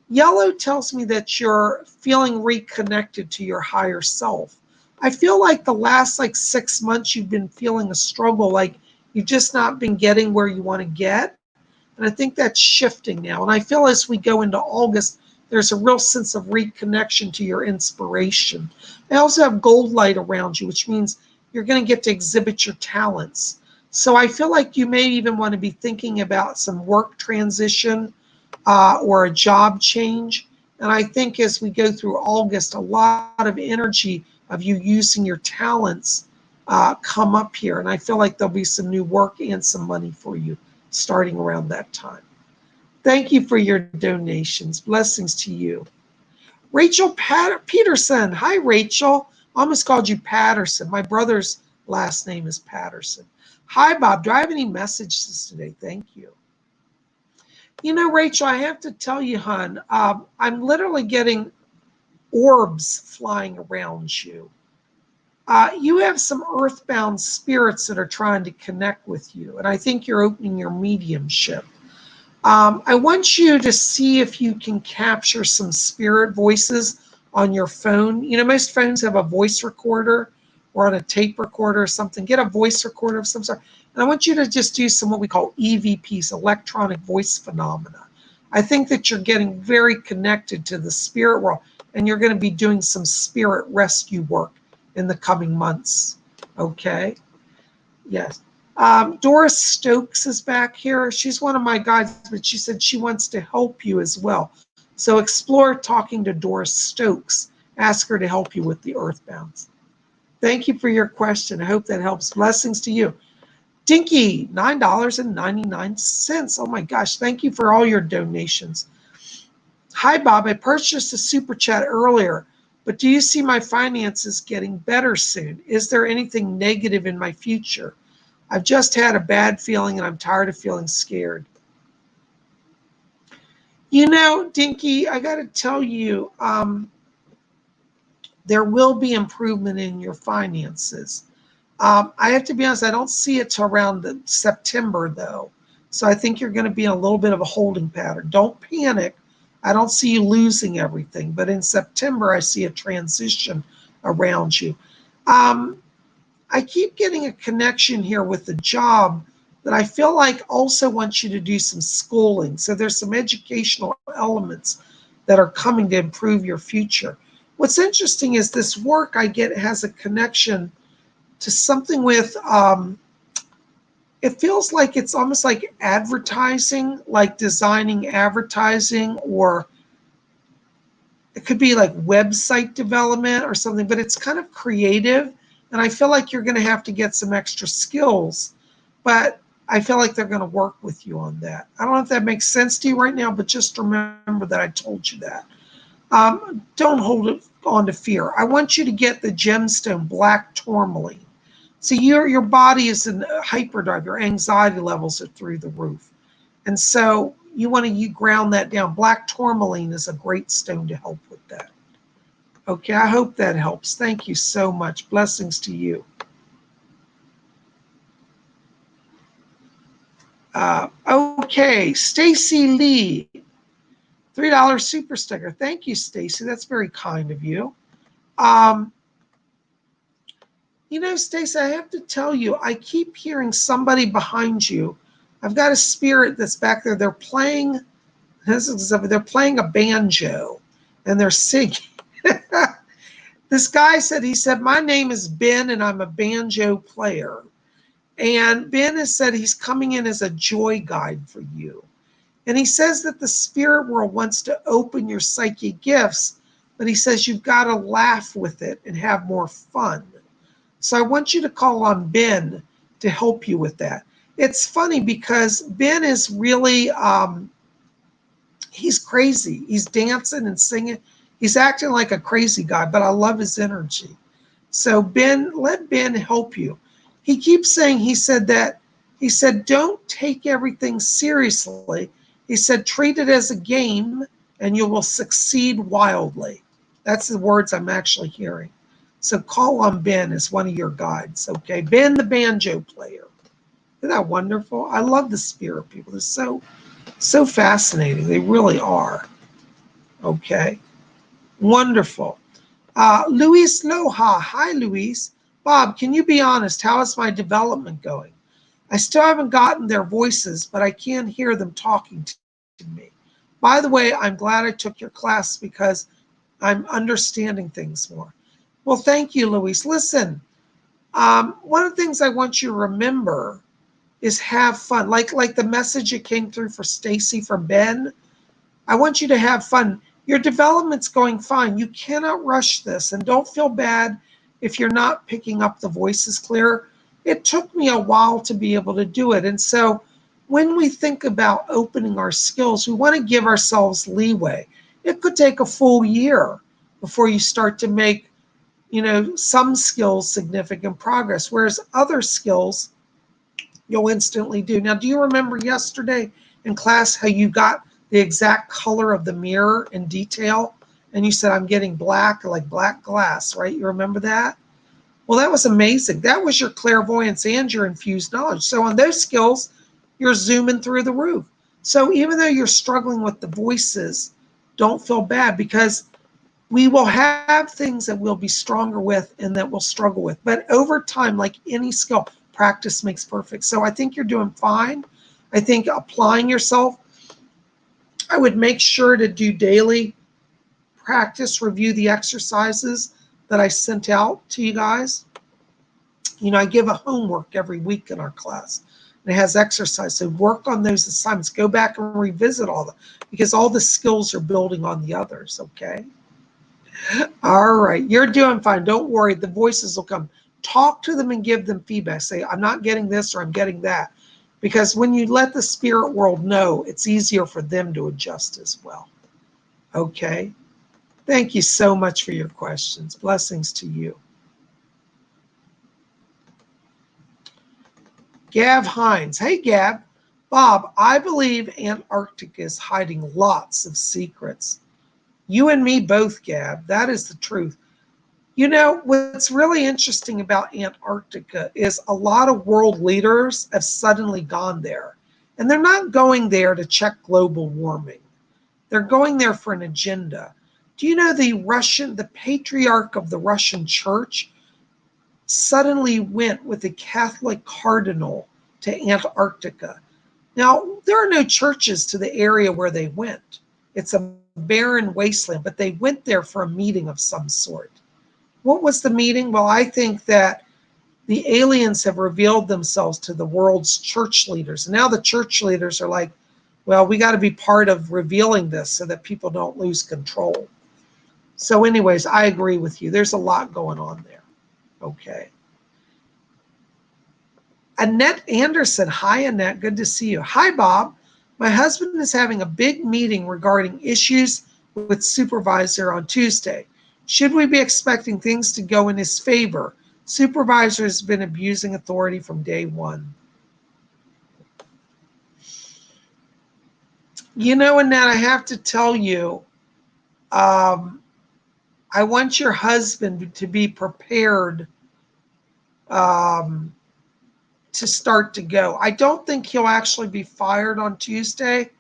Yellow tells me that you're feeling reconnected to your higher self. I feel like the last 6 months you've been feeling a struggle, like you've just not been getting where you want to get. And I think that's shifting now. And I feel as we go into August, there's a real sense of reconnection to your inspiration. I also have gold light around you, which means you're going to get to exhibit your talents. So I feel like you may even want to be thinking about some work transition or a job change. And I think as we go through August, a lot of energy of you using your talents come up here. And I feel like there'll be some new work and some money for you starting around that time. Thank you for your donations. Blessings to you. Rachel Peterson. Hi, Rachel. I almost called you Patterson. My brother's last name is Patterson. Hi, Bob. Do I have any messages today? Thank you. You know, Rachel, I have to tell you, hon, I'm literally getting orbs flying around you. You have some earthbound spirits that are trying to connect with you, and I think you're opening your mediumship. I want you to see if you can capture some spirit voices on your phone. You know, most phones have a voice recorder or on a tape recorder or something. Get a voice recorder of some sort. And I want you to just do some what we call EVPs, electronic voice phenomena. I think that you're getting very connected to the spirit world, and you're going to be doing some spirit rescue work in the coming months. Okay? Yes. Doris Stokes is back here. She's one of my guides, but she said she wants to help you as well. So explore talking to Doris Stokes. Ask her to help you with the earthbounds. Thank you for your question. I hope that helps. Blessings to you. Dinky, $9.99. Oh my gosh, thank you for all your donations. Hi, Bob. I purchased a super chat earlier, but do you see my finances getting better soon? Is there anything negative in my future? I've just had a bad feeling and I'm tired of feeling scared. You know, Dinky, I got to tell you, there will be improvement in your finances. I have to be honest, I don't see it till around September, though. So I think you're going to be in a little bit of a holding pattern. Don't panic. I don't see you losing everything. But in September, I see a transition around you. I keep getting a connection here with the job that I feel like also wants you to do some schooling. So there's some educational elements that are coming to improve your future. What's interesting is this work I get has a connection to something with, it feels like it's almost like advertising, like designing advertising, or it could be like website development or something, but it's kind of creative. And I feel like you're going to have to get some extra skills, but I feel like they're going to work with you on that. I don't know if that makes sense to you right now, but just remember that I told you that. Don't hold it on to fear. I want you to get the gemstone black tourmaline. So your body is in hyperdrive. Your anxiety levels are through the roof. And so you want to ground that down. Black tourmaline is a great stone to help with that. Okay, I hope that helps. Thank you so much. Blessings to you. Okay, Stacy Lee, $3 super sticker. Thank you, Stacy. That's very kind of you. You know, Stacey, I have to tell you, I keep hearing somebody behind you. I've got a spirit that's back there. They're playing, they're playing a banjo and they're singing. This guy said, he said, my name is Ben and I'm a banjo player. And Ben has said he's coming in as a joy guide for you. And he says that the spirit world wants to open your psychic gifts, but he says you've got to laugh with it and have more fun. So I want you to call on Ben to help you with that. It's funny because Ben is really, he's crazy. He's dancing and singing. He's acting like a crazy guy, but I love his energy. So Ben, let Ben help you. He keeps saying, he said, don't take everything seriously. He said, treat it as a game and you will succeed wildly. That's the words I'm actually hearing. So call on Ben as one of your guides, okay? Ben, the banjo player. Isn't that wonderful? I love the spirit people. They're so fascinating. They really are. Okay. Wonderful. Luis Loja. Hi, Luis. Bob, can you be honest? How is my development going? I still haven't gotten their voices, but I can hear them talking to me. By the way, I'm glad I took your class because I'm understanding things more. Well, thank you, Luis. Listen, one of the things I want you to remember is have fun. Like the message that came through for Stacy from Ben. I want you to have fun. Your development's going fine. You cannot rush this, and don't feel bad if you're not picking up the voices clear. It took me a while to be able to do it. And so when we think about opening our skills, we want to give ourselves leeway. It could take a full year before you start to make, some skills significant progress, whereas other skills you'll instantly do. Now, do you remember yesterday in class how you got the exact color of the mirror in detail? And you said, I'm getting black, like black glass, right? You remember that? Well, that was amazing. That was your clairvoyance and your infused knowledge. So on those skills, you're zooming through the roof. So even though you're struggling with the voices, don't feel bad because we will have things that we'll be stronger with and that we'll struggle with. But over time, like any skill, practice makes perfect. So I think you're doing fine. I think applying yourself, I would make sure to do daily practice, review the exercises that I sent out to you guys. I give a homework every week in our class. And it has exercise. So work on those assignments. Go back and revisit all them because all the skills are building on the others, okay? All right, you're doing fine. Don't worry, the voices will come. Talk to them and give them feedback. Say, I'm not getting this or I'm getting that. Because when you let the spirit world know, it's easier for them to adjust as well. Okay? Thank you so much for your questions. Blessings to you. Gav Hines. Hey, Gab. Bob, I believe Antarctica is hiding lots of secrets. You and me both, Gab. That is the truth. What's really interesting about Antarctica is a lot of world leaders have suddenly gone there. And they're not going there to check global warming. They're going there for an agenda. Do you know the patriarch of the Russian church suddenly went with a Catholic cardinal to Antarctica? Now, there are no churches to the area where they went. It's a barren wasteland, but they went there for a meeting of some sort. What was the meeting? Well, I think that the aliens have revealed themselves to the world's church leaders. And now the church leaders are like, well, we got to be part of revealing this so that people don't lose control. So anyways, I agree with you. There's a lot going on there. Okay. Annette Anderson. Hi, Annette. Good to see you. Hi, Bob. My husband is having a big meeting regarding issues with supervisor on Tuesday. Should we be expecting things to go in his favor? Supervisor has been abusing authority from day one. Annette, I have to tell you, I want your husband to be prepared to start to go. I don't think he'll actually be fired on Tuesday,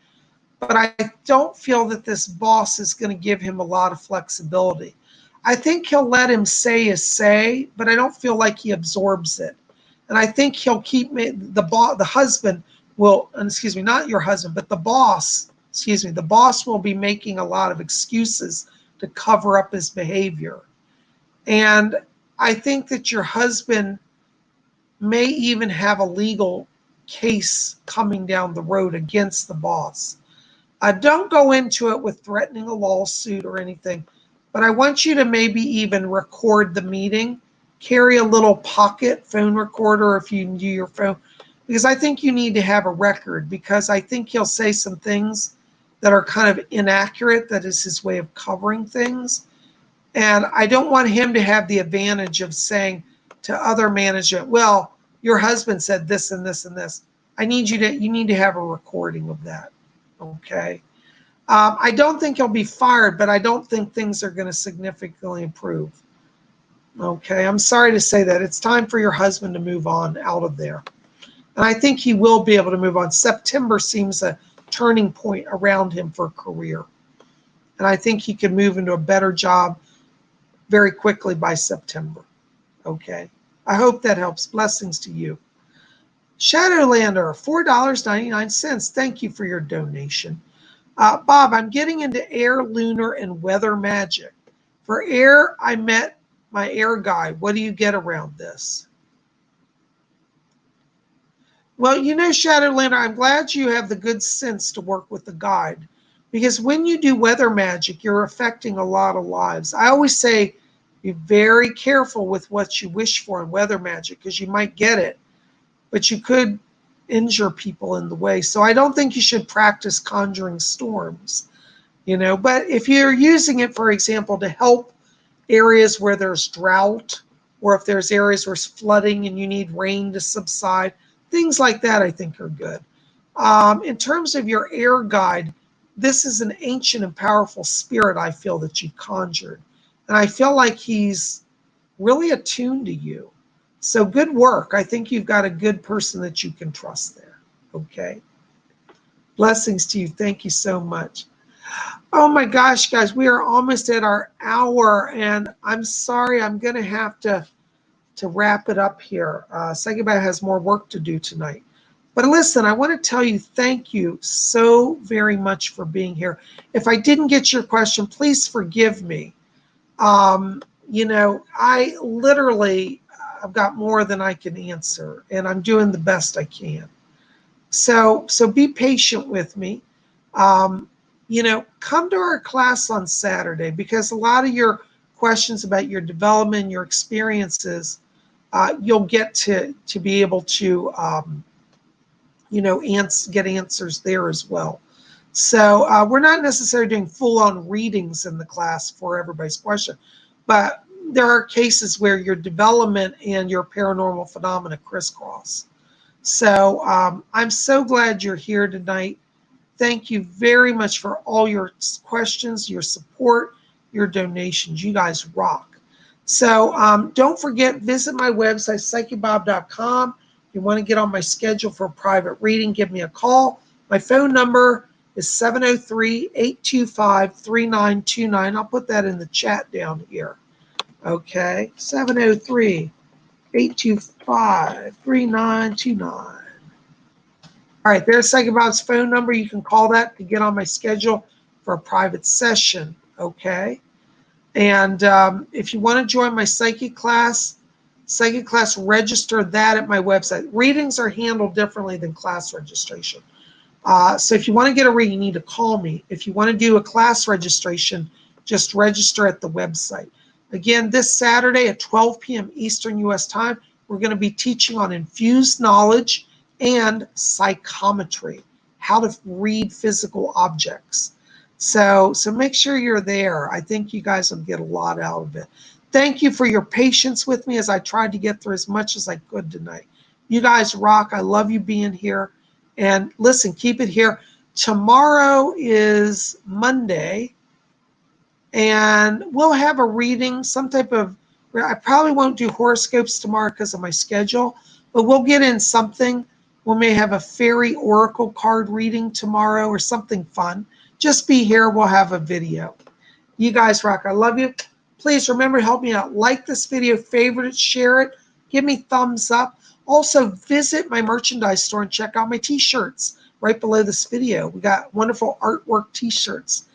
but I don't feel that this boss is going to give him a lot of flexibility. I think he'll let him say his say, but I don't feel like he absorbs it. And I think he'll keep the husband will, excuse me, not your husband, but the boss, excuse me, the boss will be making a lot of excuses to cover up his behavior. And I think that your husband may even have a legal case coming down the road against the boss. Don't go into it with threatening a lawsuit or anything, but I want you to maybe even record the meeting. Carry a little pocket phone recorder if you can do your phone, because I think you need to have a record, because I think he'll say some things that are kind of inaccurate. That is his way of covering things. And I don't want him to have the advantage of saying to other management, well, your husband said this and this and this. You need to have a recording of that. Okay. I don't think he'll be fired, but I don't think things are going to significantly improve. Okay. I'm sorry to say that. It's time for your husband to move on out of there. And I think he will be able to move on. September seems a turning point around him for a career. And I think he can move into a better job very quickly by September. Okay. I hope that helps. Blessings to you. Shadowlander, $4.99. Thank you for your donation. Bob, I'm getting into air, lunar, and weather magic. For air, I met my air guide. What do you get around this? Well, you know, Shadowlander, I'm glad you have the good sense to work with the guide, because when you do weather magic, you're affecting a lot of lives. I always say be very careful with what you wish for in weather magic, because you might get it, but you could injure people in the way. So I don't think you should practice conjuring storms, you know, but if you're using it, for example, to help areas where there's drought, or if there's areas where it's flooding and you need rain to subside, things like that I think are good. In terms of your air guide, this is an ancient and powerful spirit I feel that you conjured. And I feel like he's really attuned to you. So good work. I think you've got a good person that you can trust there. Okay. Blessings to you. Thank you so much. Oh my gosh, guys, we are almost at our hour, and I'm sorry, I'm going to have to wrap it up here. PsychicBob has more work to do tonight. But listen, I want to tell you thank you so very much for being here. If I didn't get your question, please forgive me. You know, I've got more than I can answer, and I'm doing the best I can. So be patient with me. You know, come to our class on Saturday, because a lot of your questions about your development, your experiences, you'll get to be able to, you know, get answers there as well. So we're not necessarily doing full-on readings in the class for everybody's question, but there are cases where your development and your paranormal phenomena crisscross. So I'm so glad you're here tonight. Thank you very much for all your questions, your support, your donations. You guys rock. So don't forget, visit my website, PsychicBob.com. If you want to get on my schedule for a private reading, give me a call. My phone number is 703-825-3929. I'll put that in the chat down here. Okay, 703-825-3929. All right, there's PsychicBob's phone number. You can call that to get on my schedule for a private session, okay? And if you want to join my psychic class, register that at my website. Readings are handled differently than class registration. So if you want to get a reading, you need to call me. If you want to do a class registration, just register at the website. Again, this Saturday at 12 p.m. Eastern U.S. time, we're going to be teaching on infused knowledge and psychometry, how to read physical objects. So make sure you're there. I think you guys will get a lot out of it. Thank you for your patience with me as I tried to get through as much as I could tonight. You guys rock. I love you being here. And listen, keep it here. Tomorrow is Monday, and we'll have a reading, some type of, I probably won't do horoscopes tomorrow because of my schedule, but we'll get in something. We may have a fairy oracle card reading tomorrow or something fun. Just be here. We'll have a video. You guys rock. I love you. Please remember to help me out. Like this video, favorite it, share it, give me thumbs up. Also, visit my merchandise store and check out my t-shirts right below this video. We got wonderful artwork t-shirts.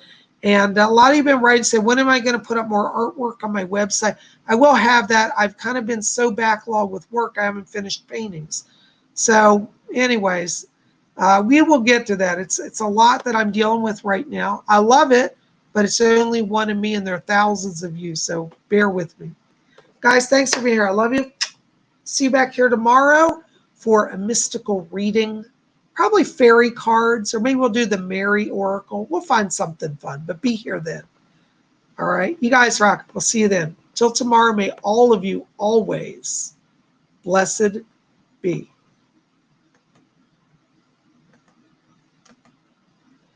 And a lot of you have been writing, say, when am I going to put up more artwork on my website? I will have that. I've kind of been so backlogged with work, I haven't finished paintings. So anyways, we will get to that. It's a lot that I'm dealing with right now. I love it, but it's only one of me, and there are thousands of you, so bear with me. Guys, thanks for being here. I love you. See you back here tomorrow for a mystical reading. Probably fairy cards, or maybe we'll do the Mary Oracle. We'll find something fun, but be here then. All right, you guys rock. We'll see you then. Till tomorrow, may all of you always blessed be.